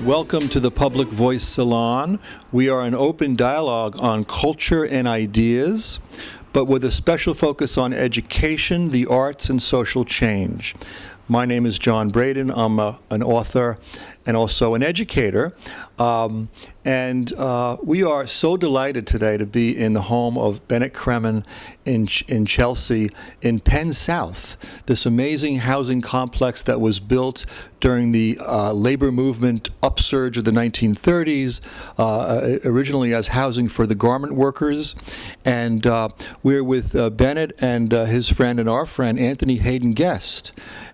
Welcome to the Public Voice Salon. We are an open dialogue on culture and ideas, but with a special focus on education, the arts, and social change. My name is John Braden. I'm an author and also an educator. And we are so delighted today to be in the home of Bennet Kremen in Chelsea, in Penn South, this amazing housing complex that was built during the labor movement upsurge of the 1930s, originally as housing for the garment workers. And we're with Bennet and his friend and our friend, Anthony Haden-Guest.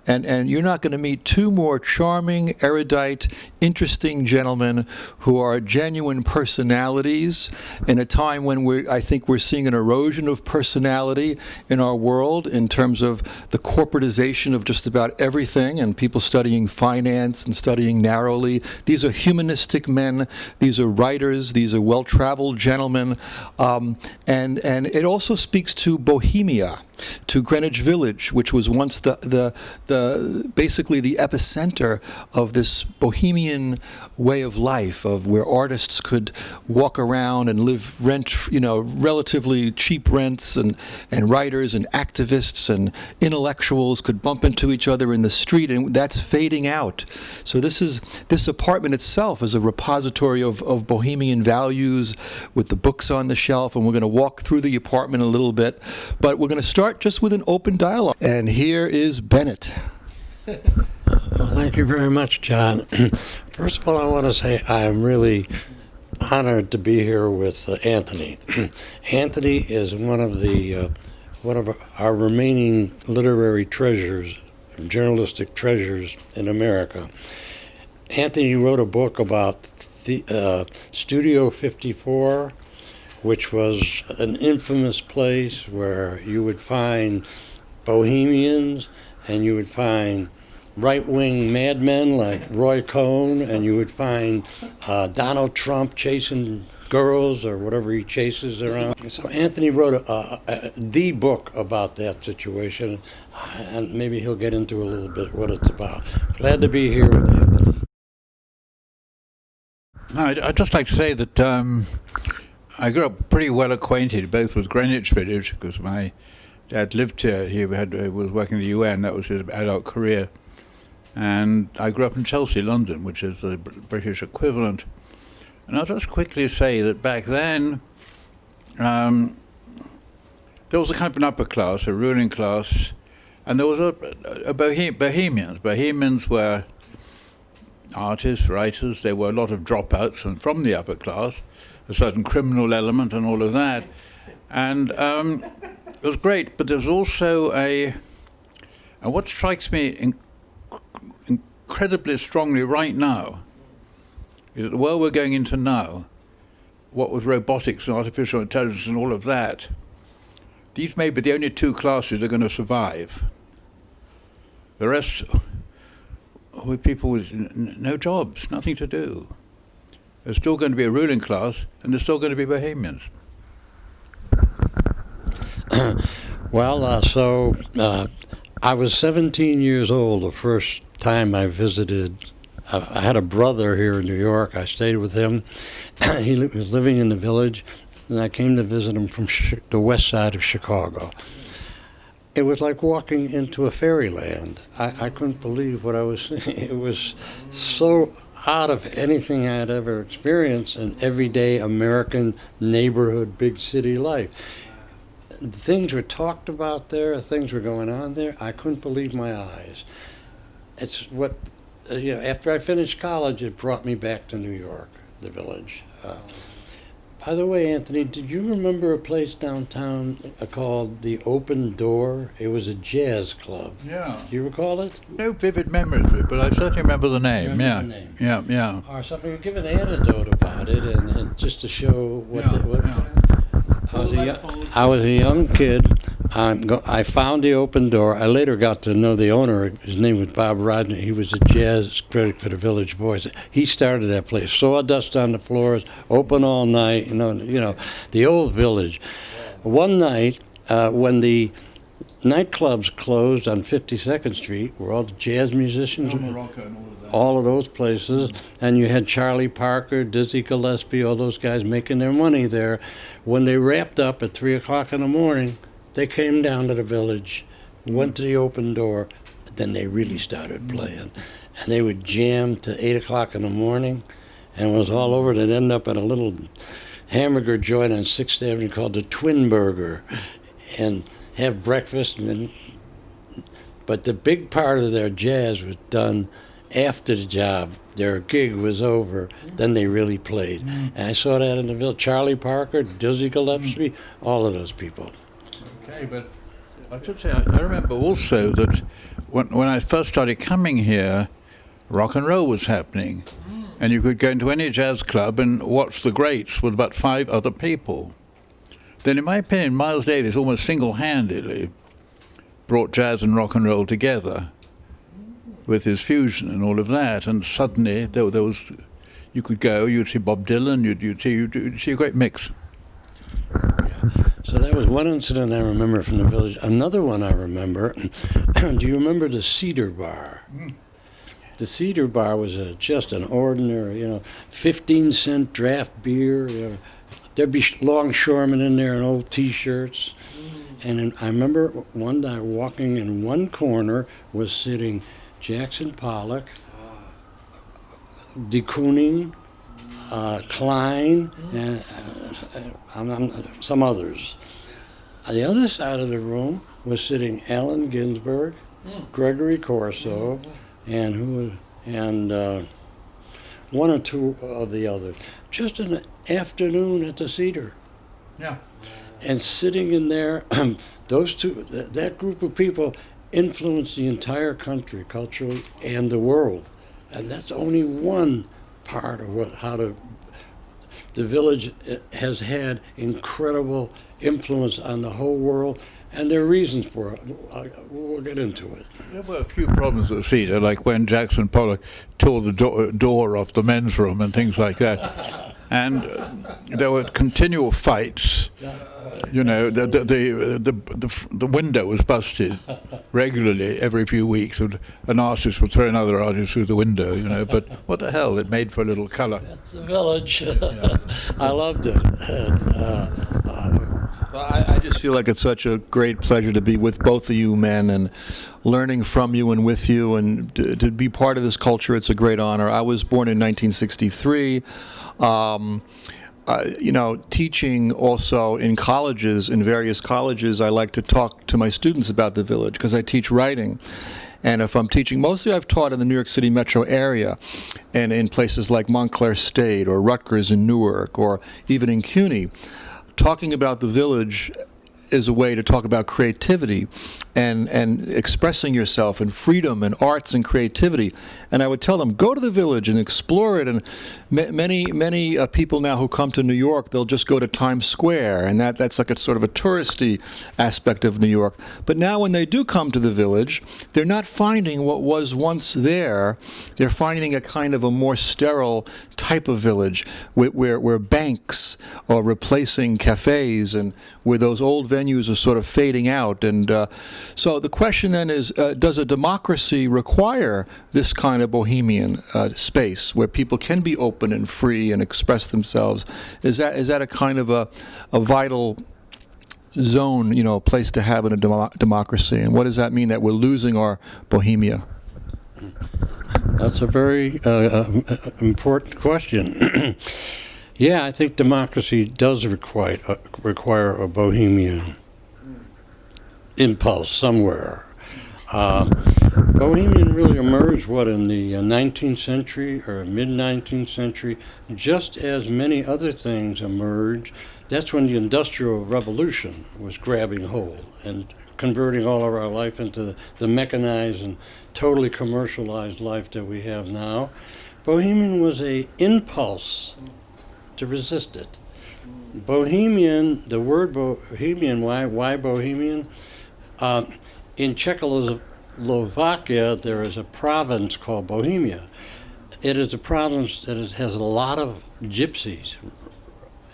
And you're not going to meet two more charming, erudite, interesting gentlemen who are genuine personalities in a time when I think we're seeing an erosion of personality in our world in terms of the corporatization of just about everything and people studying finance and studying narrowly. These are humanistic men. These are writers. These are well-traveled gentlemen. And it also speaks to Bohemia, to Greenwich Village, which was once basically the epicenter of this bohemian way of life, of where artists could walk around and live relatively cheap rents, and writers and activists and intellectuals could bump into each other in the street, and that's fading out. So this apartment itself is a repository of bohemian values with the books on the shelf, and we're going to walk through the apartment a little bit, but we're going to start just with an open dialogue. And here is Bennet. Well, thank you very much, John. First of all, I want to say I'm really honored to be here with Anthony. Anthony is one of our remaining literary treasures, journalistic treasures in America. Anthony wrote a book about Studio 54, which was an infamous place where you would find bohemians and you would find right-wing madmen like Roy Cohn, and you would find Donald Trump chasing girls or whatever he chases around. So Anthony wrote the book about that situation, and maybe he'll get into a little bit what it's about. Glad to be here with Anthony. I'd just like to say that I grew up pretty well acquainted both with Greenwich Village, because my dad lived here. He was working in the UN. That was his adult career. And I grew up in Chelsea, London, which is the British equivalent. And I'll just quickly say that back then, there was a kind of an upper class, a ruling class, and there was a Bohemians. Bohemians were artists, writers. There were a lot of dropouts and from the upper class, a certain criminal element and all of that. And it was great, but there's also and what strikes me incredibly strongly right now is that the world we're going into now, what with robotics and artificial intelligence and all of that, these may be the only two classes that are going to survive. The rest are people with no jobs, nothing to do. There's still going to be a ruling class, and there's still going to be Bohemians. Well, so I was 17 years old the first time I visited. I had a brother here in New York. I stayed with him. He was living in the village, and I came to visit him from the west side of Chicago. It was like walking into a fairyland. I couldn't believe what I was seeing. It was so out of anything I had ever experienced in everyday American neighborhood, big city life. Things were talked about there, things were going on there. I couldn't believe my eyes. It's what, after I finished college, it brought me back to New York, the village. By the way, Anthony, did you remember a place downtown called the Open Door? It was a jazz club. Yeah. Do you recall it? No vivid memories of it, but I certainly remember the name. Remember the name? Yeah. Or something, give an anecdote about it, and just to show what. Well, I was a young kid. I found the open door. I later got to know the owner. His name was Bob Rodney. He was a jazz critic for the Village Voice. He started that place. Sawdust on the floors, open all night. You know, the old Village. One night, when the nightclubs closed on 52nd Street, where all the jazz musicians were, all of those places, and you had Charlie Parker, Dizzy Gillespie, all those guys making their money there. When they wrapped up at 3 o'clock in the morning, they came down to the Village, went to the open door, then they really started playing. And they would jam to 8 o'clock in the morning, and it was all over. They'd end up at a little hamburger joint on 6th Avenue called the Twin Burger, and have breakfast. But the big part of their jazz was done after the job. Their gig was over, then they really played. And I saw that in the Village. Charlie Parker, Dizzy Gillespie, all of those people. Okay, but I should say, I remember also that when I first started coming here, rock and roll was happening. And you could go into any jazz club and watch the greats with about 5 other people. Then, in my opinion, Miles Davis almost single-handedly brought jazz and rock and roll together with his fusion and all of that. And suddenly, there was, you could go, you'd see Bob Dylan, you'd see a great mix. So that was one incident I remember from the Village. Another one I remember, do you remember the Cedar Bar? The Cedar Bar was just an ordinary, 15-cent draft beer. There'd be longshoremen in there in old T-shirts. And I remember one night walking in one corner was sitting Jackson Pollock, de Kooning, Klein, and some others. On the other side of the room was sitting Allen Ginsberg, Gregory Corso, and one or two of the others. Just an afternoon at the Cedar. Yeah. And sitting in there, those two, that group of people influenced the entire country culturally and the world. And that's only one part of the Village has had incredible influence on the whole world, and there are reasons for it. We'll get into it. There were a few problems at the Cedar, like when Jackson Pollock tore the door off the men's room and things like that. And there were continual fights. The window was busted regularly every few weeks, and an artist would throw another artist through the window, but what the hell, it made for a little colour. That's the Village. I loved it. Well, I just feel like it's such a great pleasure to be with both of you men and learning from you and with you, and to be part of this culture. It's a great honor. I was born in 1963. Teaching also in colleges, in various colleges, I like to talk to my students about the Village because I teach writing. And if I'm teaching, mostly I've taught in the New York City metro area and in places like Montclair State or Rutgers in Newark or even in CUNY. Talking about the Village is a way to talk about creativity and expressing yourself and freedom and arts and creativity. And I would tell them, go to the Village and explore it. And many people now who come to New York, they'll just go to Times Square, and that's like a sort of a touristy aspect of New York. But now when they do come to the Village, they're not finding what was once there. They're finding a kind of a more sterile type of village where banks are replacing cafes and where those old venues are sort of fading out. And so the question then is, does a democracy require this kind of bohemian space where people can be open and free and express themselves? Is that a kind of a vital zone, place to have in a democracy? And what does that mean that we're losing our Bohemia? That's a very important question. Yeah, I think democracy does require a bohemian impulse somewhere. Bohemian really emerged, in the 19th century or mid-19th century, just as many other things emerged. That's when the Industrial Revolution was grabbing hold and converting all of our life into the mechanized and totally commercialized life that we have now. Bohemian was an impulse to resist it. Bohemian, the word Bohemian, why Bohemian? In Czechoslovakia, there is a province called Bohemia. It is a province that has a lot of gypsies,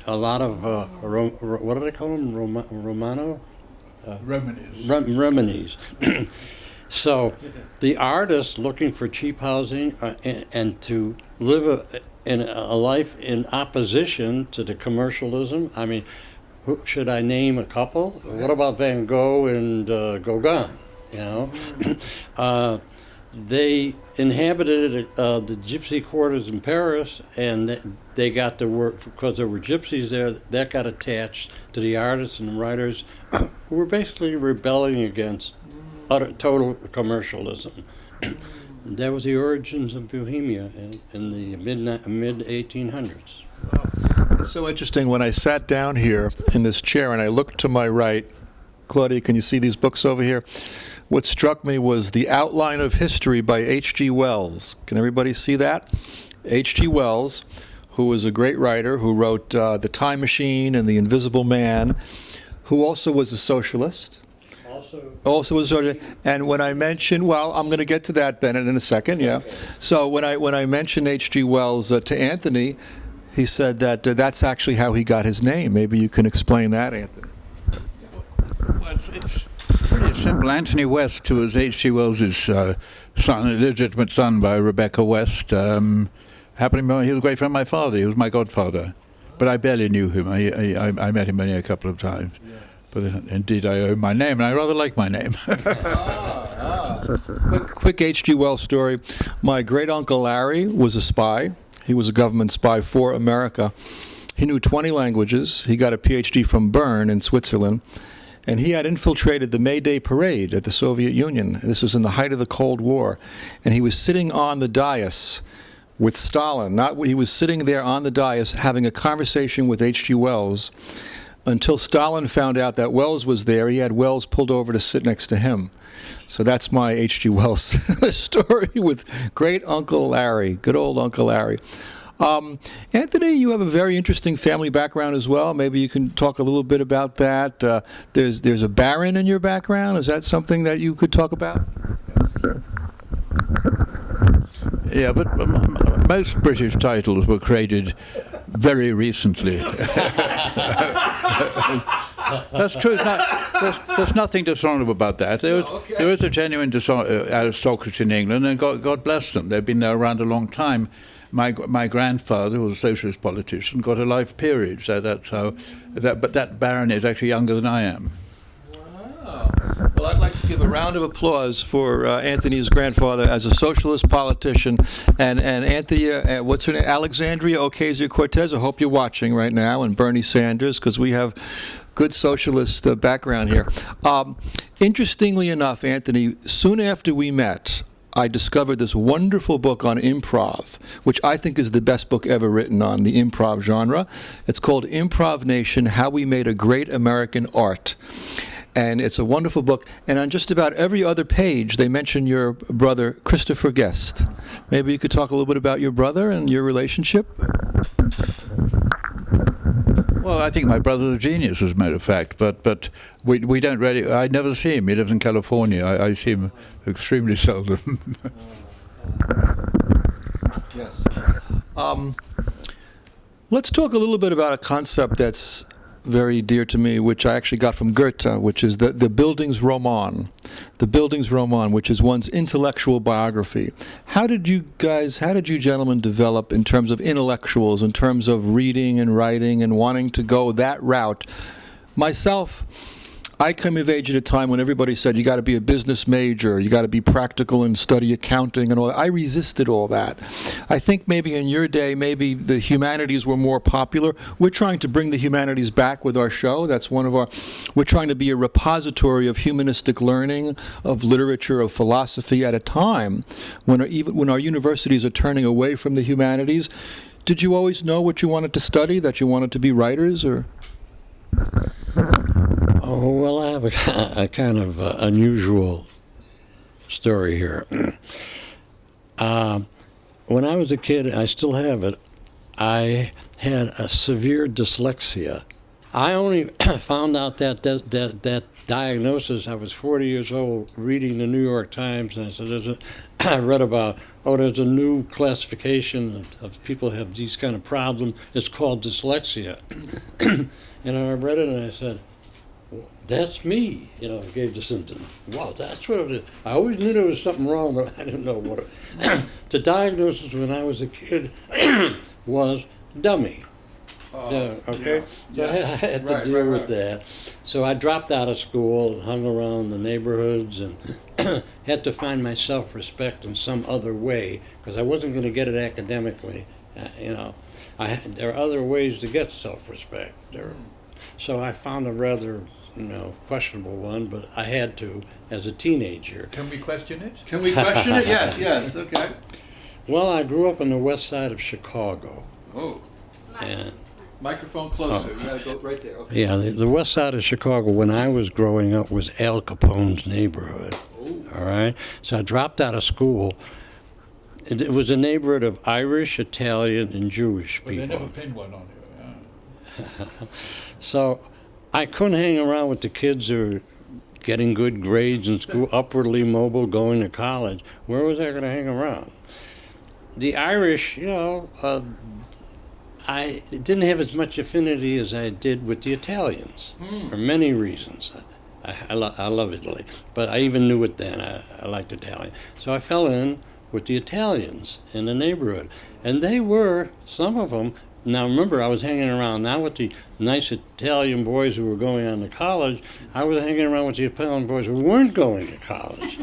a lot of, what do they call them, Romano? Romanes. So the artists looking for cheap housing and to live a life in opposition to the commercialism. I mean, should I name a couple? What about Van Gogh and Gauguin? You know, they inhabited the gypsy quarters in Paris, and they got to work because there were gypsies there. That got attached to the artists and the writers who were basically rebelling against total commercialism. That was the origins of Bohemia in the mid 1800s. It's so interesting. When I sat down here in this chair and I looked to my right, Claudia, can you see these books over here? What struck me was The Outline of History by H.G. Wells. Can everybody see that? H.G. Wells, who was a great writer, who wrote The Time Machine and The Invisible Man, who also was a socialist. Also was a socialist. And when I mentioned, well, I'm going to get to that, Bennet, in a second, yeah. Okay. So when I mentioned H.G. Wells to Anthony, he said that that's actually how he got his name. Maybe you can explain that, Anthony. Well, it's pretty simple. Anthony West, who was H.G. Wells' son, illegitimate son by Rebecca West, happened to be, he was a great friend of my father. He was my godfather. But I barely knew him. I met him only a couple of times. Yeah. But indeed, I owe my name, and I rather like my name. Quick H.G. Wells story. My great-uncle Larry was a spy. He was a government spy for America. He knew 20 languages. He got a Ph.D. from Bern in Switzerland. And he had infiltrated the May Day parade at the Soviet Union. This was in the height of the Cold War. And he was sitting on the dais with Stalin. He was sitting there on the dais having a conversation with H.G. Wells until Stalin found out that Wells was there. He had Wells pulled over to sit next to him. So that's my H.G. Wells story with great Uncle Larry, good old Uncle Larry. Anthony, you have a very interesting family background as well. Maybe you can talk a little bit about that. There's a baron in your background. Is that something that you could talk about? Yeah, but most British titles were created very recently. That's true. There's nothing dishonorable about that. There is a genuine aristocracy in England, and God bless them. They've been there around a long time. My grandfather, who was a socialist politician, got a life peerage. So that's how. But that baron is actually younger than I am. Wow. Well, I'd like to give a round of applause for Anthony's grandfather as a socialist politician, and Anthea, what's her name? Alexandria Ocasio-Cortez. I hope you're watching right now, and Bernie Sanders, because we have good socialist background here. Interestingly enough, Anthony, soon after we met, I discovered this wonderful book on improv, which I think is the best book ever written on the improv genre. It's called Improv Nation: How We Made a Great American Art. And it's a wonderful book. And on just about every other page, they mention your brother, Christopher Guest. Maybe you could talk a little bit about your brother and your relationship? Well, I think my brother's a genius, as a matter of fact. But we don't really. I never see him. He lives in California. I see him extremely seldom. Yes. Let's talk a little bit about a concept that's very dear to me, which I actually got from Goethe, which is the Bildungsroman. The Bildungsroman, which is one's intellectual biography. How did you gentlemen develop in terms of intellectuals, in terms of reading and writing and wanting to go that route? Myself, I came of age at a time when everybody said you got to be a business major, you got to be practical and study accounting and all that. I resisted all that. I think maybe in your day, maybe the humanities were more popular. We're trying to bring the humanities back with our show. That's we're trying to be a repository of humanistic learning, of literature, of philosophy at a time when our universities are turning away from the humanities. Did you always know what you wanted to study, that you wanted to be writers, or? Oh, well, I have a kind of unusual story here. When I was a kid, I still have it, I had a severe dyslexia. I only found out that diagnosis. I was 40 years old, reading the New York Times, and I said, I read about, there's a new classification of people who have these kind of problems. It's called dyslexia. And I read it, and I said, that's me. I gave the symptom. Wow, that's what it is. I always knew there was something wrong, but I didn't know what it. The diagnosis when I was a kid was dummy. Okay? Yeah. So I had to deal with that. So I dropped out of school and hung around the neighborhoods and had to find my self-respect in some other way because I wasn't going to get it academically. There are other ways to get self-respect. So I found a rather, questionable one, but I had to as a teenager. Can we question it? Can we question it? Yes, okay. Well, I grew up on the west side of Chicago. Oh. And Microphone closer. You gotta go right there. Okay. yeah, the west side of Chicago when I was growing up was Al Capone's neighborhood. Oh. All right? So I dropped out of school. It was a neighborhood of Irish, Italian, and Jewish Well, they people. never pinned one on you. So I couldn't hang around with the kids who were getting good grades in school, upwardly mobile, going to college. Where was I going to hang around? The Irish, I didn't have as much affinity as I did with the Italians for many reasons. I love Italy, but I even knew it then. I liked Italian. So I fell in with the Italians in the neighborhood. And they were, some of them, now remember I was hanging around not with the nice Italian boys who were going on to college, I was hanging around with the Italian boys who weren't going to college.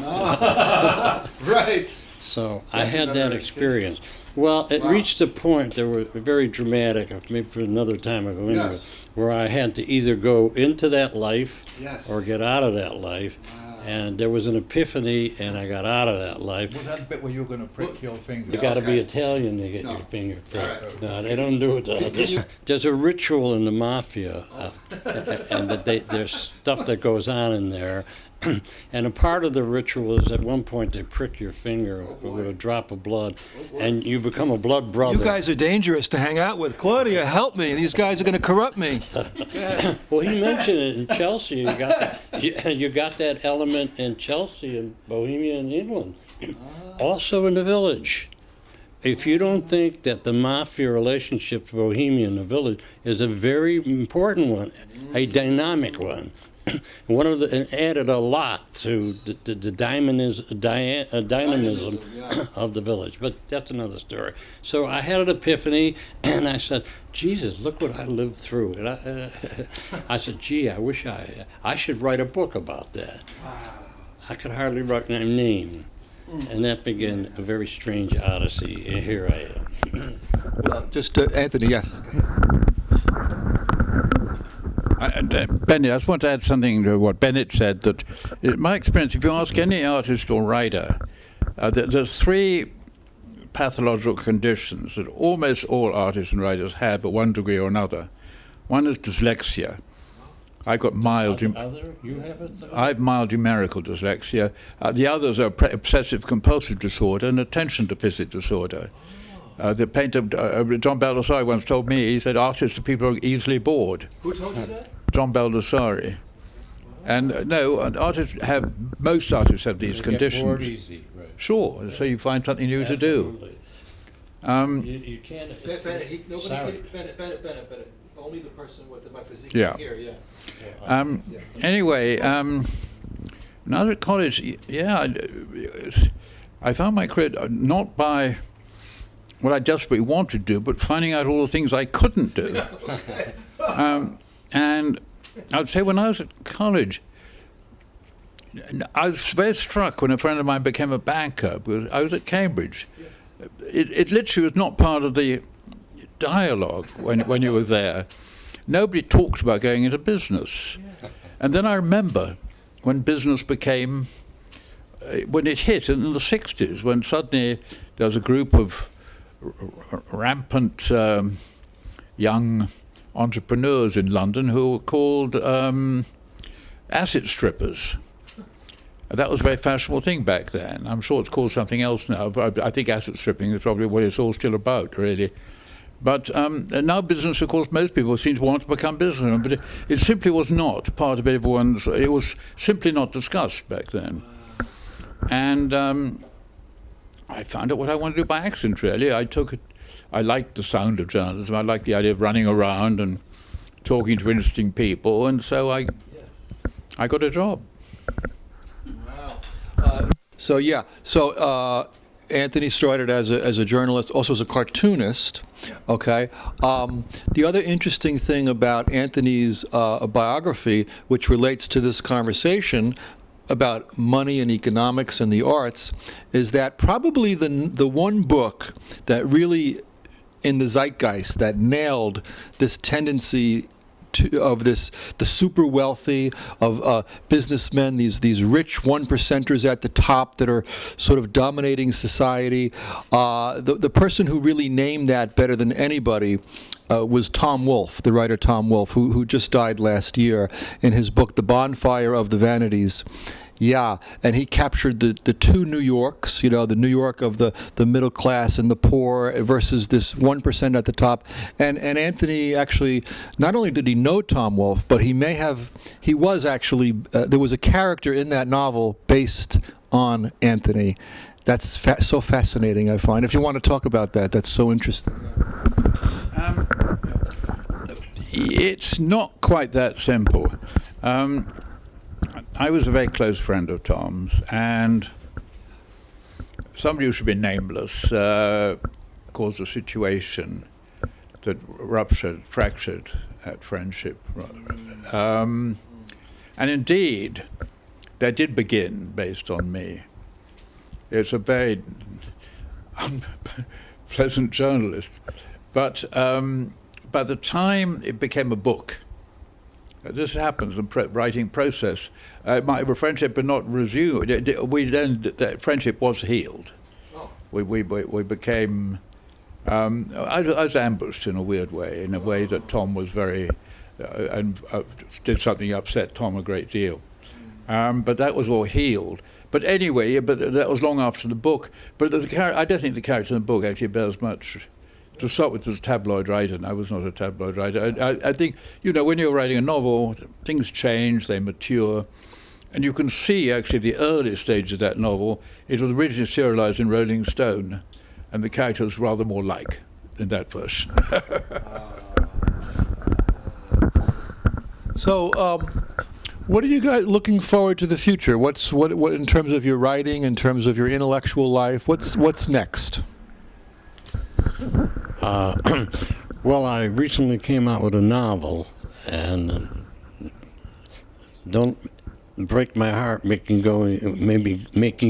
Right. So I That's had another that experience. Well, it Wow. reached a point that was very dramatic, maybe for another time I'll go into Yes. it, where I had to either go into that life Yes. or get out of that life. Wow. And there was an epiphany, and I got out of that life. Was that the bit where you were going to prick your finger? You got to Okay. be Italian to get No. your finger All pricked. right. No, they don't do it. Can you- There's a ritual in the mafia, and that there's stuff that goes on in there. And a part of the ritual is at one point they prick your finger with a drop of blood, and you become a blood brother. You guys are dangerous to hang out with. Claudia, help me. These guys are going to corrupt me. Well, he mentioned it in Chelsea. You got that element in Chelsea and Bohemia in England. Also in the village. If you don't think that the mafia relationship to Bohemia in the village is a very important one, a dynamic one, and added a lot to the dynamism of the village. But that's another story. So I had an epiphany, and I said, Jesus, look what I lived through. And I said, gee, I wish I should write a book about that. I could hardly write my name. And that began a very strange odyssey, and here I am. Well, just Anthony, yes. Bennet, I just want to add something to what Bennet said, that in my experience, if you ask any artist or writer, there's three pathological conditions that almost all artists and writers have at one degree or another. One is dyslexia. I got mild. You have it? I have mild numerical dyslexia. The others are obsessive compulsive disorder and attention deficit disorder. The painter John Baldessari once told me, he said, artists are people who are easily bored. Who told you that? John Baldessari. And no, most artists have these conditions. Get bored easy, right. Sure, so you find something new to do. Absolutely. You can't. Bennet. Only the person with the microphone Yeah. here, yeah. Anyway, when I was at college, I found my career not by what I desperately wanted to do, but finding out all the things I couldn't do. And I would say when I was at college, I was very struck when a friend of mine became a banker, because I was at Cambridge. It literally was not part of the dialogue when you were there. Nobody talked about going into business. And then I remember when business became, when it hit in the 60s, when suddenly there was a group of rampant young entrepreneurs in London who were called asset strippers. That was a very fashionable thing back then. I'm sure it's called something else now, but I think asset stripping is probably what it's all still about, really. But now business, of course, most people seem to want to become businessmen, but it simply was not part of everyone's, it was simply not discussed back then. And I found out what I wanted to do by accident, really. I liked the sound of journalism. I liked the idea of running around and talking to interesting people, and so I got a job. Wow. So Anthony started as a journalist, also as a cartoonist. Okay. The other interesting thing about Anthony's biography, which relates to this conversation about money and economics and the arts, is that probably the one book that really, in the zeitgeist, that nailed this tendency of the super wealthy, of businessmen, these rich 1%ers at the top that are sort of dominating society. The person who really named that better than anybody was Tom Wolfe, the writer Tom Wolfe, who just died last year, in his book The Bonfire of the Vanities. Yeah, and he captured the two New Yorks, the New York of the middle class and the poor versus this 1% at the top. And Anthony actually, not only did he know Tom Wolfe, but he was actually, there was a character in that novel based on Anthony. That's so fascinating, I find. If you want to talk about that, that's so interesting. It's not quite that simple. I was a very close friend of Tom's, and somebody who should be nameless caused a situation that fractured that friendship, rather. And indeed, that did begin based on me. It's a very unpleasant journalist, but by the time it became a book, this happens in the writing process. My friendship had not resumed. That friendship was healed. Oh. We became. I was ambushed in a weird way, in a way that Tom was very, and did something upset Tom a great deal. But that was all healed. But anyway, that was long after the book. But I don't think the character in the book actually bears much. To start with, as a tabloid writer, and I was not a tabloid writer. I think, when you're writing a novel, things change, they mature, and you can see actually the early stage of that novel. It was originally serialized in Rolling Stone, and the character was rather more like in that version. So, what are you guys looking forward to the future? What in terms of your writing, in terms of your intellectual life? What's next? Well, I recently came out with a novel, and don't break my heart making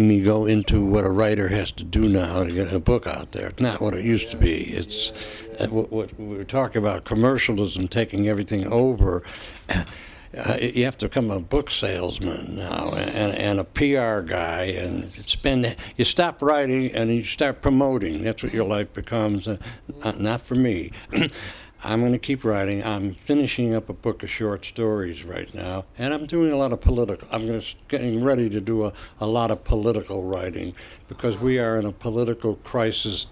me go into what a writer has to do now to get a book out there. It's not what it used to be. It's what we were talking about, commercialism taking everything over. You have to become a book salesman now and a PR guy, and you stop writing and you start promoting. That's what your life becomes. Not for me. I'm going to keep writing. I'm finishing up a book of short stories right now, and I'm doing a lot of political. Getting ready to do a lot of political writing, because we are in a political crisis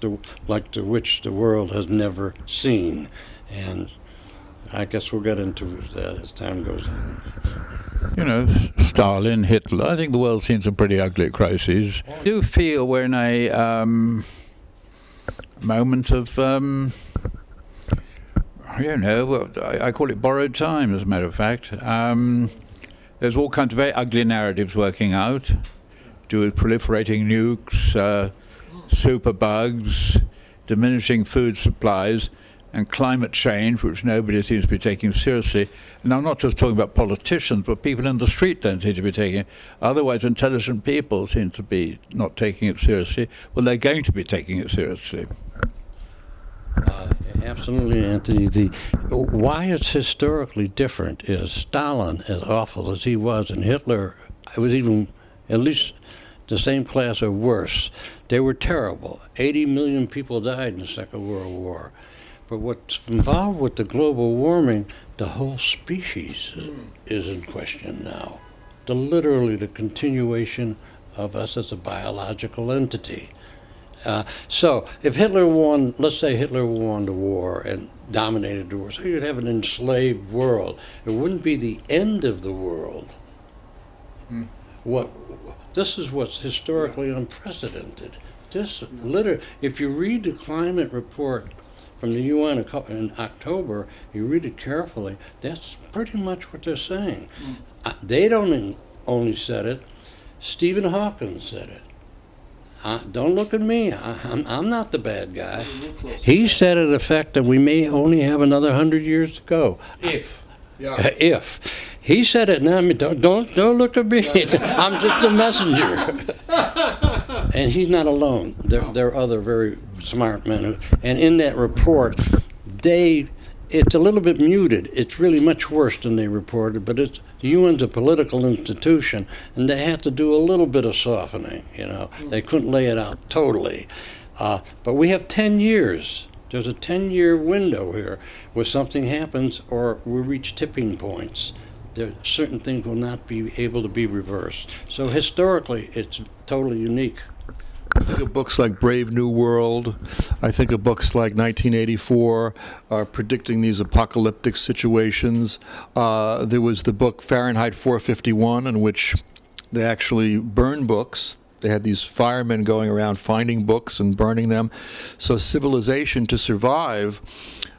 like to which the world has never seen, and I guess we'll get into that as time goes on. Stalin, Hitler. I think the world's seen some pretty ugly crises. I do feel we're in a moment of, I call it borrowed time, as a matter of fact. There's all kinds of very ugly narratives working out, to do with proliferating nukes, superbugs, diminishing food supplies, and climate change, which nobody seems to be taking seriously. And I'm not just talking about politicians, but people in the street don't seem to be taking it. Otherwise, intelligent people seem to be not taking it seriously. Well, they're going to be taking it seriously. Absolutely, Anthony. Why it's historically different is Stalin, as awful as he was, and Hitler, was even at least the same class or worse. They were terrible. 80 million people died in the Second World War. But what's involved with the global warming, the whole species is in question now. Literally the continuation of us as a biological entity. So if Hitler won, let's say Hitler won the war and dominated the world, so you'd have an enslaved world. It wouldn't be the end of the world. This is what's historically unprecedented. If you read the climate report from the UN in October, you read it carefully, that's pretty much what they're saying. They don't only said it, Stephen Hawking said it. Don't look at me. I'm not the bad guy. He said in effect that we may only have another 100 years to go. If. He said it now. Don't look at me. I'm just a messenger. And he's not alone. There are other very smart men. And in that report, it's a little bit muted. It's really much worse than they reported, but the UN's a political institution, and they had to do a little bit of softening, They couldn't lay it out totally. But we have 10 years. There's a 10-year window here where something happens or we reach tipping points. Certain things will not be able to be reversed. So historically, it's totally unique. I think of books like Brave New World. I think of books like 1984, predicting these apocalyptic situations. There was the book Fahrenheit 451, in which they actually burned books. They had these firemen going around finding books and burning them. So civilization, to survive,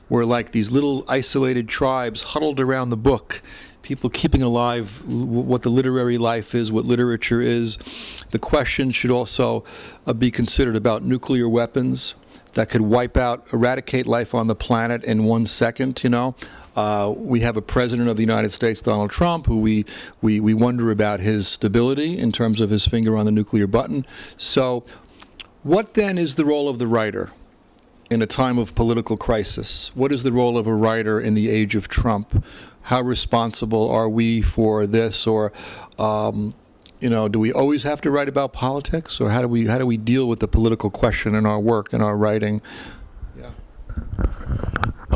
were like these little isolated tribes huddled around the book. People keeping alive what the literary life is, what literature is. The question should also be considered about nuclear weapons that could eradicate life on the planet in 1 second, We have a president of the United States, Donald Trump, who we wonder about his stability in terms of his finger on the nuclear button. So what then is the role of the writer in a time of political crisis? What is the role of a writer in the age of Trump? How responsible are we for this? Or, do we always have to write about politics? Or how do we deal with the political question in our work, in our writing?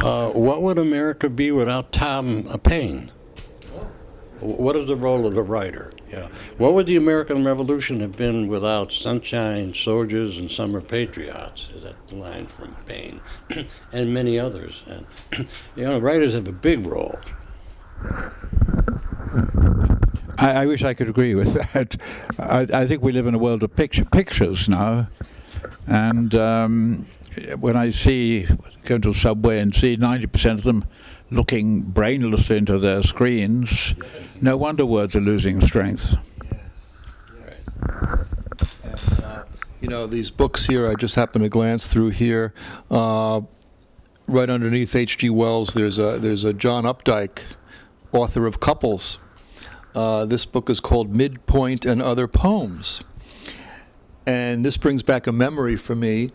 What would America be without Tom Paine? What is the role of the writer? What would the American Revolution have been without sunshine, soldiers, and summer patriots? Is that the line from Paine? And many others. And, writers have a big role. I wish I could agree with that. I think we live in a world of pictures now. And when I go to a subway and see 90% of them looking brainless into their screens, no wonder words are losing strength. And, these books here, I just happened to glance through here. Right underneath H.G. Wells, there's a John Updike, author of Couples. This book is called Midpoint and Other Poems. And this brings back a memory for me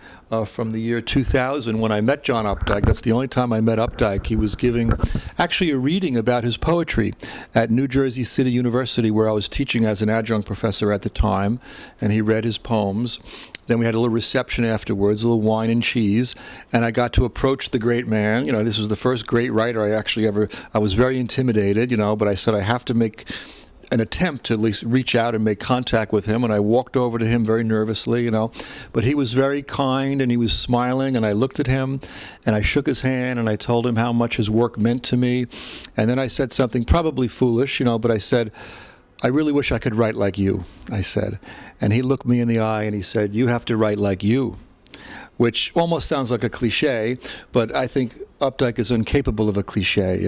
from the year 2000 when I met John Updike. That's the only time I met Updike. He was giving actually a reading about his poetry at New Jersey City University, where I was teaching as an adjunct professor at the time, and he read his poems. Then we had a little reception afterwards, a little wine and cheese, and I got to approach the great man. This was the first great writer I was very intimidated, but I said I have to make an attempt to at least reach out and make contact with him, and I walked over to him very nervously, but he was very kind and he was smiling, and I looked at him and I shook his hand and I told him how much his work meant to me. And then I said something probably foolish, but I said, I really wish I could write like you, I said. And he looked me in the eye and he said, you have to write like you, which almost sounds like a cliche, but I think Updike is incapable of a cliche.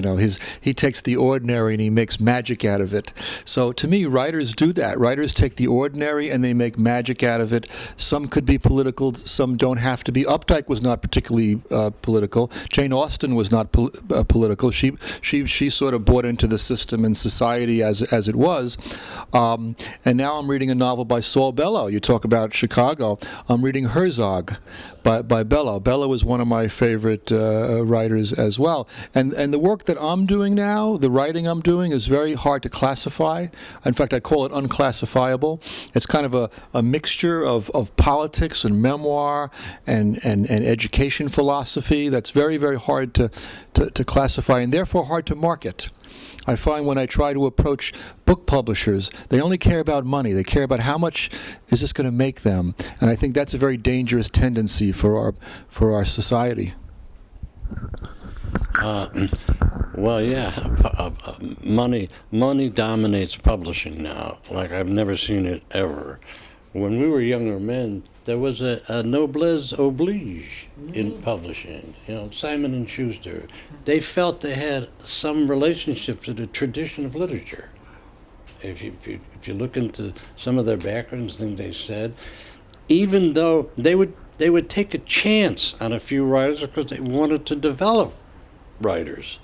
He takes the ordinary and he makes magic out of it. So to me, writers do that. Writers take the ordinary and they make magic out of it. Some could be political, some don't have to be. Updike was not particularly political. Jane Austen was not political. She sort of bought into the system and society as it was. And now I'm reading a novel by Saul Bellow. You talk about Chicago. I'm reading Herzog by Bellow. Bellow is one of my favorite writers. writers as well. And the work that I'm doing now, the writing I'm doing, is very hard to classify. In fact, I call it unclassifiable. It's kind of a mixture of politics and memoir and education philosophy that's very, very hard to classify, and therefore hard to market. I find when I try to approach book publishers, they only care about money. They care about how much is this going to make them, and I think that's a very dangerous tendency for our society. Well, yeah, money dominates publishing now, like I've never seen it ever. When we were younger men, there was a noblesse oblige in publishing. You know, Simon and Schuster, they felt they had some relationship to the tradition of literature. If you look into some of their backgrounds, things they said, even though they would take a chance on a few writers because they wanted to develop writers.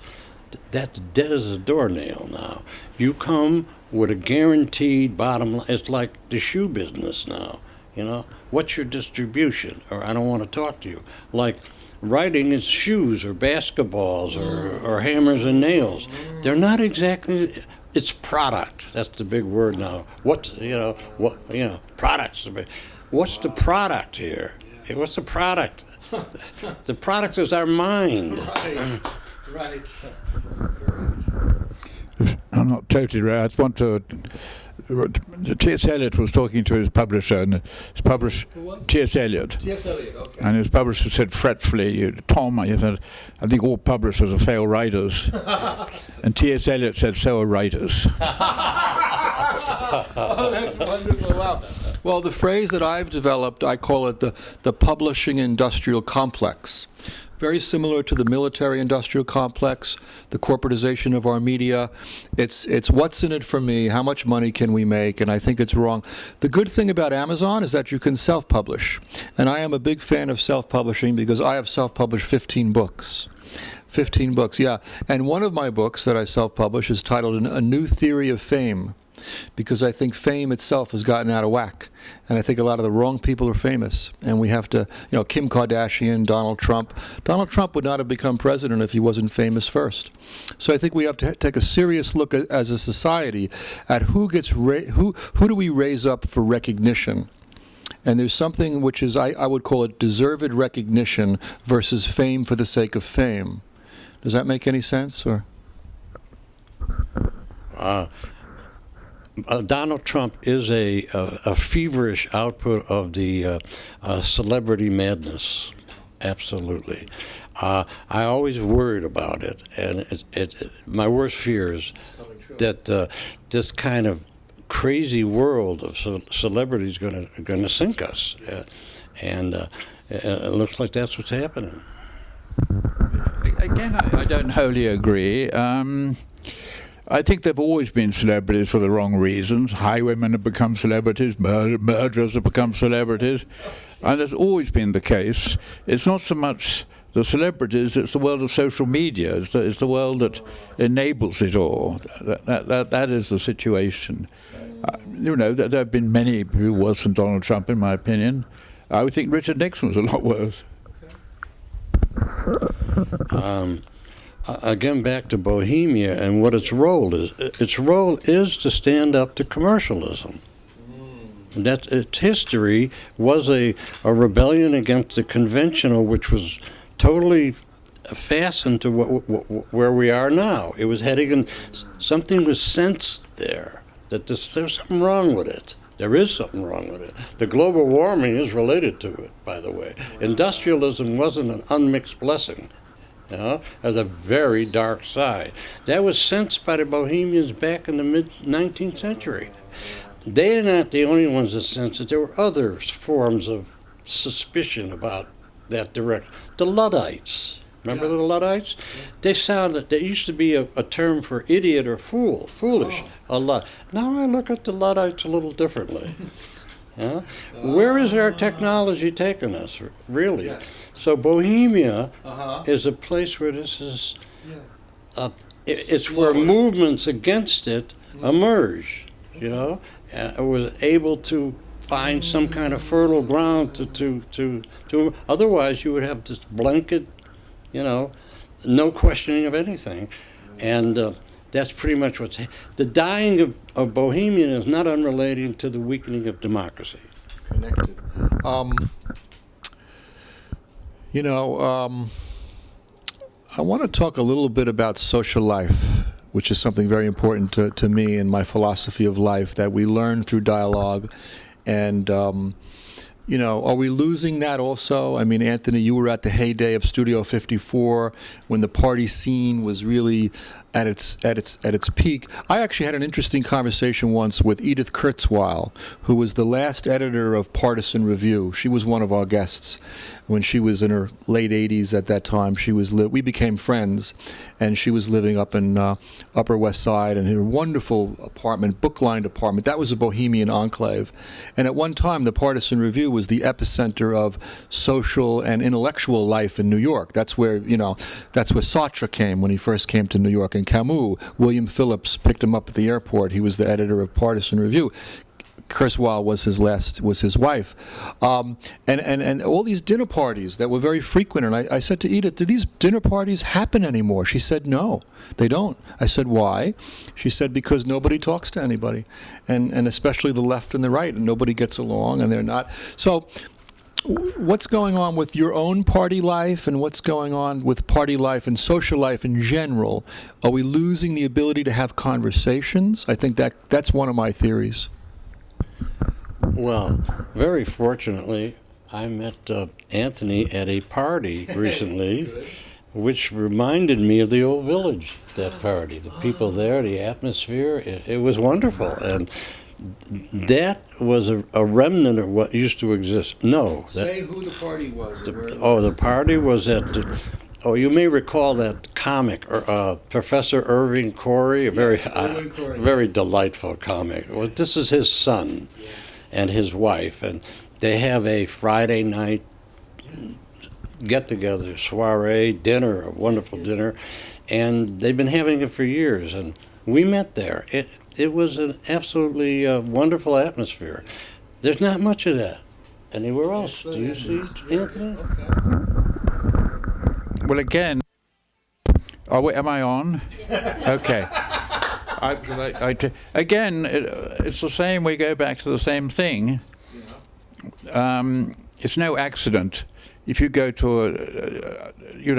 That's dead as a doornail now. You come with a guaranteed bottom line. It's like the shoe business now. You know, what's your distribution? Or I don't want to talk to you. Like writing is shoes or basketballs or hammers and nails. They're not exactly. It's product. That's the big word now. Products. What's the product here? Hey, what's the product? The product is our mind. Right. I'm not totally right. I just want to. T.S. Eliot was talking to his publisher, and his publisher, T.S. Eliot. T.S. Eliot, okay. And his publisher said fretfully, Tom, he said, I think all publishers are failed writers. And T.S. Eliot said, so are writers. Oh, that's wonderful. Wow. Well, the phrase that I've developed, I call it the publishing industrial complex. Very similar to the military-industrial complex, the corporatization of our media. It's what's in it for me, how much money can we make, and I think it's wrong. The good thing about Amazon is that you can self-publish, and I am a big fan of self-publishing because I have self-published 15 books. 15 books, yeah. And one of my books that I self-publish is titled A New Theory of Fame, because I think fame itself has gotten out of whack. And I think a lot of the wrong people are famous. And we have to, Kim Kardashian, Donald Trump. Donald Trump would not have become president if he wasn't famous first. So I think we have to take a serious look as a society at who do we raise up for recognition. And there's something which is, I would call it deserved recognition versus fame for the sake of fame. Does that make any sense? Or? Donald Trump is a feverish output of the celebrity madness. Absolutely. I always worried about it, and my worst fear is that this kind of crazy world of celebrities going to sink us, and it looks like that's what's happening. Again, I don't wholly agree. I think there have always been celebrities for the wrong reasons. Highwaymen have become celebrities, murderers have become celebrities, and that's always been the case. It's not so much the celebrities, it's the world of social media. It's the world that enables it all. That is the situation. There have been many who worse than Donald Trump, in my opinion. I would think Richard Nixon was a lot worse. Again, back to Bohemia and what its role is. Its role is to stand up to commercialism. That's its history was a rebellion against the conventional, which was totally fastened to where we are now. It was heading in, something was sensed there, that there's something wrong with it. There is something wrong with it. The global warming is related to it, by the way. Industrialism wasn't an unmixed blessing. There's a very dark side. That was sensed by the Bohemians back in the mid-19th century. They're not the only ones that sensed it. There were other forms of suspicion about that direction. The Luddites. Remember the Luddites? They sounded, there used to be a term for idiot or foolish, a Ludd. Now I look at the Luddites a little differently. Where is our technology taking us, really? Yes. So Bohemia is a place where this is, it's where movements against it emerge, It was able to find some kind of fertile ground to otherwise you would have this blanket, no questioning of anything. And that's pretty much what's... The dying of Bohemian is not unrelated to the weakening of democracy. Connected. I want to talk a little bit about social life, which is something very important to me in my philosophy of life that we learn through dialogue. And, are we losing that also? I mean, Anthony, you were at the heyday of Studio 54 when the party scene was really at its peak. I actually had an interesting conversation once with Edith Kurzweil, who was the last editor of Partisan Review. She was one of our guests when she was in her late 80s at that time. We became friends, and she was living up in Upper West Side in her wonderful apartment, book-lined apartment. That was a bohemian enclave. And at one time, the Partisan Review was the epicenter of social and intellectual life in New York. That's where Sartre came when he first came to New York, and Camus. William Phillips picked him up at the airport. He was the editor of Partisan Review. Kurzweil was his wife, and all these dinner parties that were very frequent. And I said to Edith, "Do these dinner parties happen anymore?" She said, "No, they don't." I said, "Why?" She said, "Because nobody talks to anybody, and especially the left and the right, and nobody gets along, and they're not." So, what's going on with your own party life, and what's going on with party life and social life in general? Are we losing the ability to have conversations? I think that's one of my theories. Well, very fortunately, I met Anthony at a party recently, which reminded me of the old village, that party. The people there, the atmosphere, it was wonderful. And that was a remnant of what used to exist. Say who the party was. The party was at... you may recall that comic, Professor Irving Corey, a very delightful comic. Well, this is his son and his wife, and they have a Friday night get-together, soiree, dinner, a wonderful dinner, and they've been having it for years, and we met there. It was an absolutely wonderful atmosphere. There's not much of that anywhere else. Do you see, Anthony? Well, again, am I on? Okay. Again, it's the same. We go back to the same thing. It's no accident. If you go to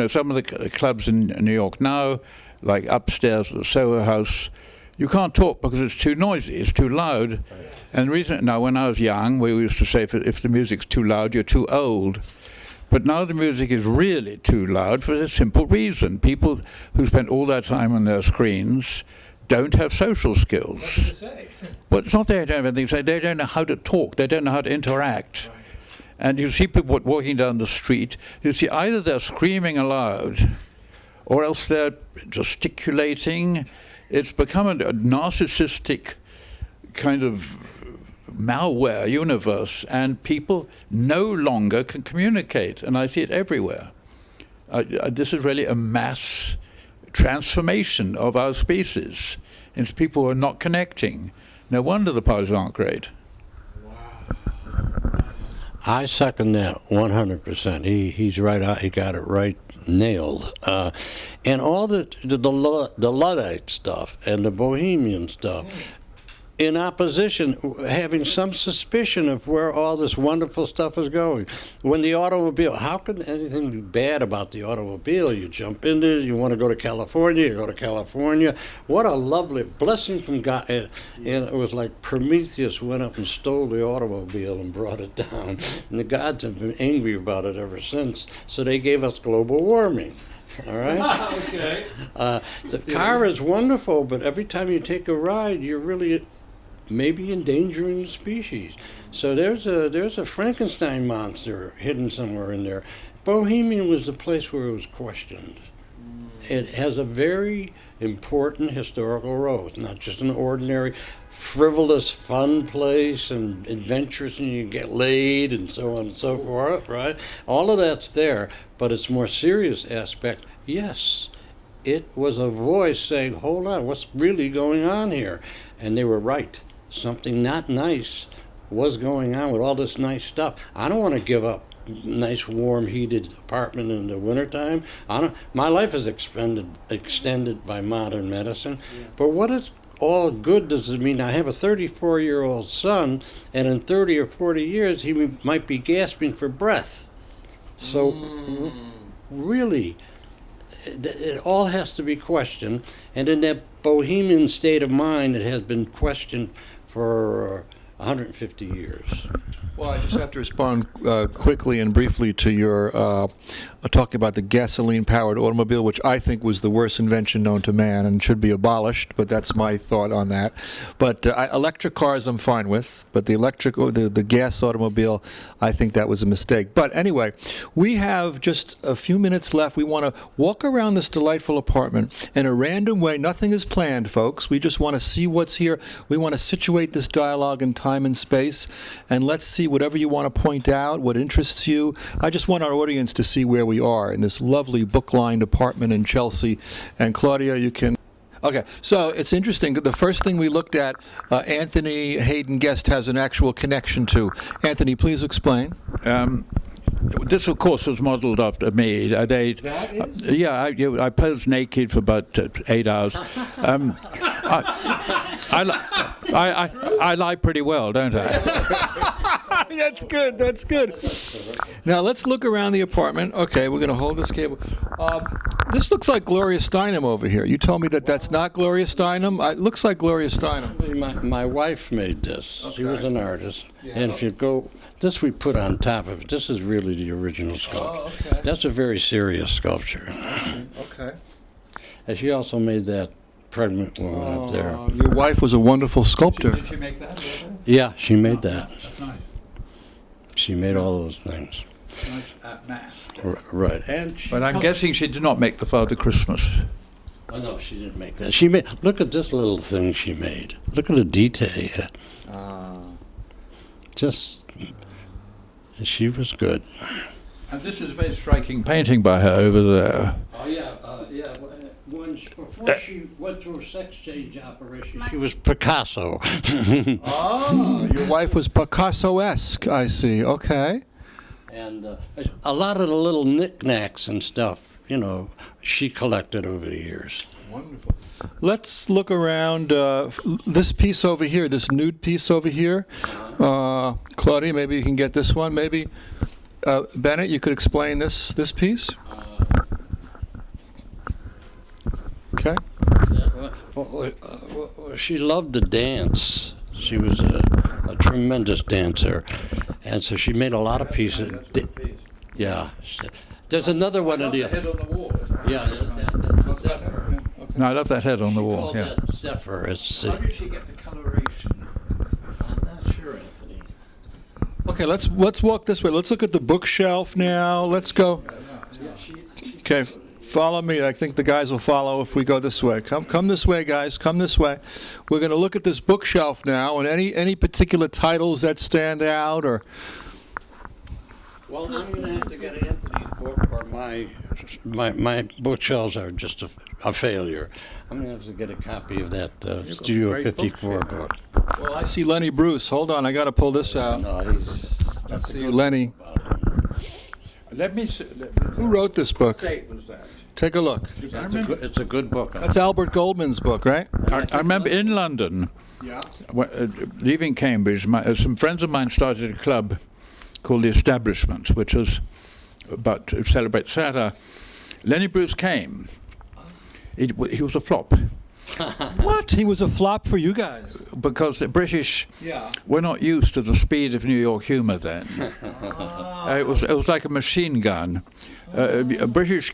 some of the clubs in New York now, like upstairs at the Soho House, you can't talk because it's too noisy, it's too loud. And the reason, now when I was young, we used to say if the music's too loud, you're too old. But now the music is really too loud for a simple reason. People who spend all their time on their screens don't have social skills. Nothing to say. Well, it's not they don't have anything to say, they don't know how to talk, they don't know how to interact. Right. And you see people walking down the street, you see either they're screaming aloud, or else they're gesticulating. It's become a narcissistic kind of malware universe, and people no longer can communicate, and I see it everywhere. This is really a mass transformation of our species into people who are not connecting. No wonder the parties aren't great. Wow. I second that 100%. He's right. He got it right, nailed. And all the Luddite stuff and the Bohemian stuff, in opposition, having some suspicion of where all this wonderful stuff is going. When the automobile, how can anything be bad about the automobile? You jump into it, you want to go to California, you go to California. What a lovely blessing from God. And it was like Prometheus went up and stole the automobile and brought it down. And the gods have been angry about it ever since. So they gave us global warming. All right? Okay. The car is wonderful, but every time you take a ride, you're really maybe endangering the species. So there's a Frankenstein monster hidden somewhere in there. Bohemian was the place where it was questioned. It has a very important historical role. It's not just an ordinary, frivolous, fun place and adventurous and you get laid and so on and so forth, right? All of that's there, but its more serious aspect, yes, it was a voice saying, hold on, what's really going on here? And they were right. Something not nice was going on with all this nice stuff. I don't want to give up nice, warm, heated apartment in the wintertime. My life is extended by modern medicine, but what is all good does it mean? I have a 34-year-old son, and in 30 or 40 years, he might be gasping for breath. So, really, it all has to be questioned, and in that bohemian state of mind, it has been questioned for 150 years. Well, I just have to respond quickly and briefly to your talking about the gasoline-powered automobile, which I think was the worst invention known to man and should be abolished, but that's my thought on that. But electric cars I'm fine with, but the electric or the gas automobile, I think that was a mistake. But anyway, we have just a few minutes left. We want to walk around this delightful apartment in a random way. Nothing is planned, folks. We just want to see what's here. We want to situate this dialogue in time and space, and let's see whatever you want to point out, what interests you. I just want our audience to see where we are in this lovely book-lined apartment in Chelsea. And Claudia, you can... Okay, so it's interesting. The first thing we looked at, Anthony Haden-Guest has an actual connection to. Anthony, please explain. This, of course, was modelled after me. I posed naked for about 8 hours. I lie pretty well, don't I? That's good. That's good. Now let's look around the apartment. Okay, we're going to hold this cable. This looks like Gloria Steinem over here. You told me that that's not Gloria Steinem. It looks like Gloria Steinem. My wife made this. Okay. She was an artist. Yeah. And if you go, this we put on top of it. This is really the original sculpture. Oh, okay. That's a very serious sculpture. Okay. And she also made that pregnant woman up there. Your wife was a wonderful sculptor. Did she make that? Yeah, she made that. That's nice. She made all those things. Nice at mass. Right. But I'm guessing she did not make the Father Christmas. Oh, no, she didn't make that. She made. Look at this little thing she made. Look at the detail. Just, she was good. And this is a very striking painting by her over there. Oh yeah, yeah. Before she went through a sex change operation, she was Picasso. Oh, your wife was Picasso-esque, I see. Okay. And a lot of the little knickknacks and stuff, she collected over the years. Wonderful. Let's look around this piece over here, this nude piece over here. Claudia, maybe you can get this one. Maybe Bennet, you could explain this piece. Okay. She loved to dance. She was a tremendous dancer, and so she made a lot of pieces. Yeah. There's another one in the head on the wall. Yeah, that's Zephyr. Okay. No, I love that head on the wall. Yeah. That Zephyr. How did she get the coloration? I'm not sure, Anthony. Okay, let's walk this way. Let's look at the bookshelf now. Let's go. Okay. Follow me. I think the guys will follow if we go this way. Come this way, guys. Come this way. We're going to look at this bookshelf now, and any particular titles that stand out, or... Well, I'm going to have to get Anthony's book, or my bookshelves are just a failure. I'm going to have to get a copy of that Studio 54 book. Well, I see Lenny Bruce. Hold on, I got to pull this out. No, Let's see, Lenny. Let me see. Who wrote this book? What date was that? Take a look. It's a good book. That's Albert Goldman's book, right? I remember in London, leaving Cambridge, some friends of mine started a club called The Establishment, which was about to celebrate satire. Lenny Bruce came. He was a flop. What? He was a flop for you guys? Because the British were not used to the speed of New York humour then. It was like a machine gun. British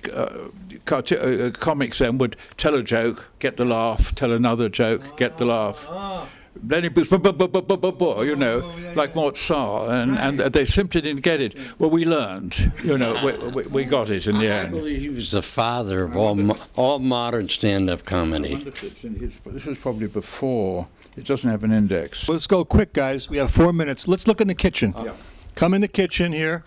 comics then would tell a joke, get the laugh, tell another joke, get the laugh. Lenny Bruce, like Mozart, and they simply didn't get it. Well, we learned, we got it in the end. I believe he was the father of all modern stand-up comedy. This was probably before. It doesn't have an index. Let's go quick, guys. We have 4 minutes. Let's look in the kitchen. Come in the kitchen here.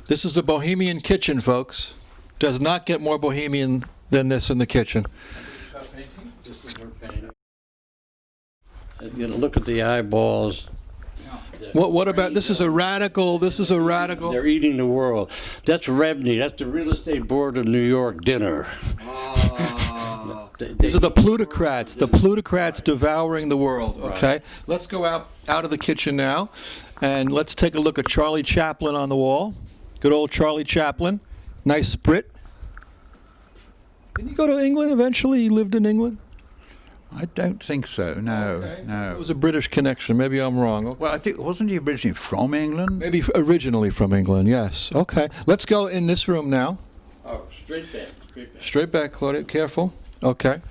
This is a Bohemian kitchen, folks. Does not get more Bohemian than this in the kitchen. This is her painting. Look at the eyeballs. What about, this is a radical, They're eating the world. That's Rebney. That's the Real Estate Board of New York dinner. These are the plutocrats devouring the world, okay? Right. Let's go out of the kitchen now, and let's take a look at Charlie Chaplin on the wall. Good old Charlie Chaplin. Nice Brit. Didn't he go to England eventually? He lived in England? I don't think so. No, Okay. no. It was a British connection. Maybe I'm wrong. Okay. Well, I think wasn't he originally from England? Maybe originally from England, yes. Okay. Let's go in this room now. Oh, straight back. Straight back, Claudia. Careful. Okay.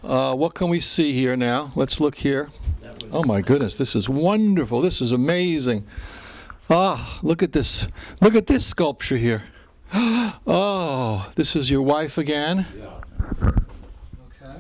What can we see here now? Let's look here. Oh, my goodness. This is wonderful. This is amazing. Ah, look at this. Look at this sculpture here. Oh, this is your wife again? Yeah. Okay.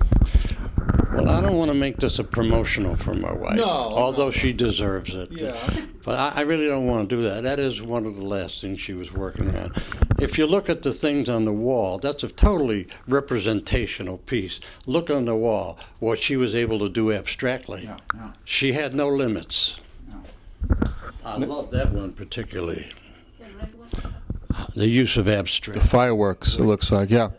Well, I don't want to make this a promotional for my wife, No, although she deserves it. Yeah. But I really don't want to do that. That is one of the last things she was working on. If you look at the things on the wall, that's a totally representational piece. Look on the wall, what she was able to do abstractly. Yeah, yeah. She had no limits. I love that one particularly. The use of abstract. The fireworks, it looks like, yeah.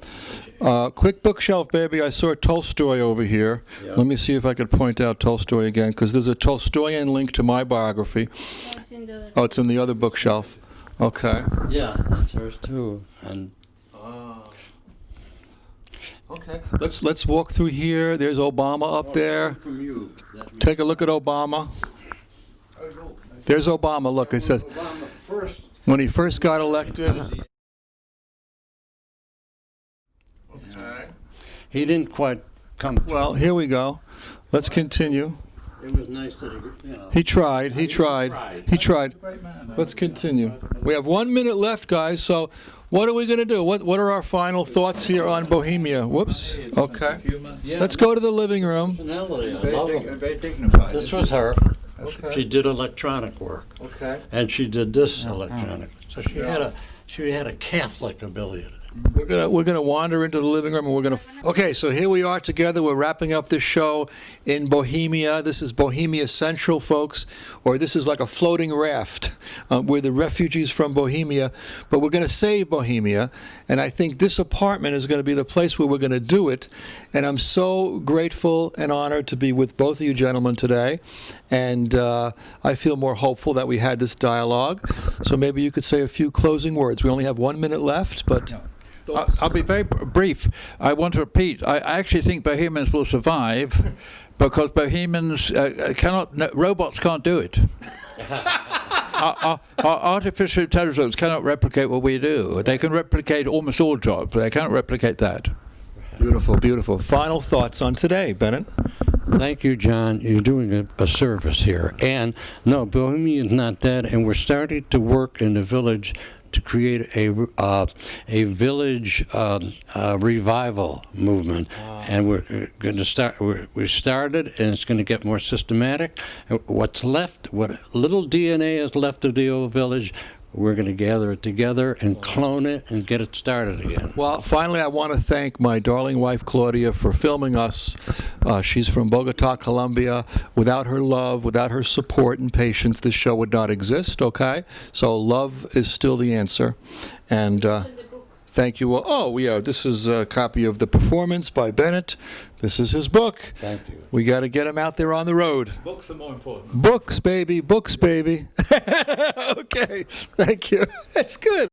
Quick bookshelf, baby. I saw Tolstoy over here. Yeah. Let me see if I could point out Tolstoy again, because there's a Tolstoyan link to my biography. That's in the Oh, it's in the other bookshelf. Okay. Yeah, that's hers too. And Okay. Let's walk through here. There's Obama up there. from you. Take a look at Obama. There's Obama. Look, it says Obama first. when he first got elected. He didn't quite come. Well, here we go. Let's continue. It was nice that He tried. He tried. He tried. Great man. Let's continue. We have 1 minute left, guys. So, what are we going to do? What are our final thoughts here on Bohemia? Whoops. Okay. Yeah, Let's go to the living room. personality. I love him. Very dignified. This was her. Okay. She did electronic work, Okay. and she did this electronic. So she had a Catholic ability. We're gonna wander into the living room, and we're gonna. Okay, so here we are together. We're wrapping up this show in Bohemia. This is Bohemia Central, folks, or this is like a floating raft. We're the refugees from Bohemia, but we're gonna save Bohemia, and I think this apartment is gonna be the place where we're gonna do it. And I'm so grateful and honored to be with both of you gentlemen today, and I feel more hopeful that we had this dialogue. So maybe you could say a few closing words. We only have 1 minute left, but. I'll be very brief. I want to repeat. I actually think Bohemians will survive because Bohemians robots can't do it. Our artificial intelligence cannot replicate what we do. They can replicate almost all jobs, but they cannot replicate that. Beautiful, beautiful. Final thoughts on today, Bennet? Thank you, John. You're doing a service here. And no, Bohemia is not dead, and we're starting to work in the village to create a village revival movement, and we're going to start. We started, and it's going to get more systematic. What's left, what little DNA is left of the old village, we're going to gather it together and clone it and get it started again. Well, finally, I want to thank my darling wife, Claudia, for filming us. She's from Bogota, Colombia. Without her love, without her support and patience, this show would not exist, okay? So love is still the answer. And in the book. thank you all. Oh, yeah, this is a copy of The Performance by Bennet. This is his book. Thank you. We got to get him out there on the road. Books are more important. Books, baby. Books, baby. Okay. Thank you. That's good.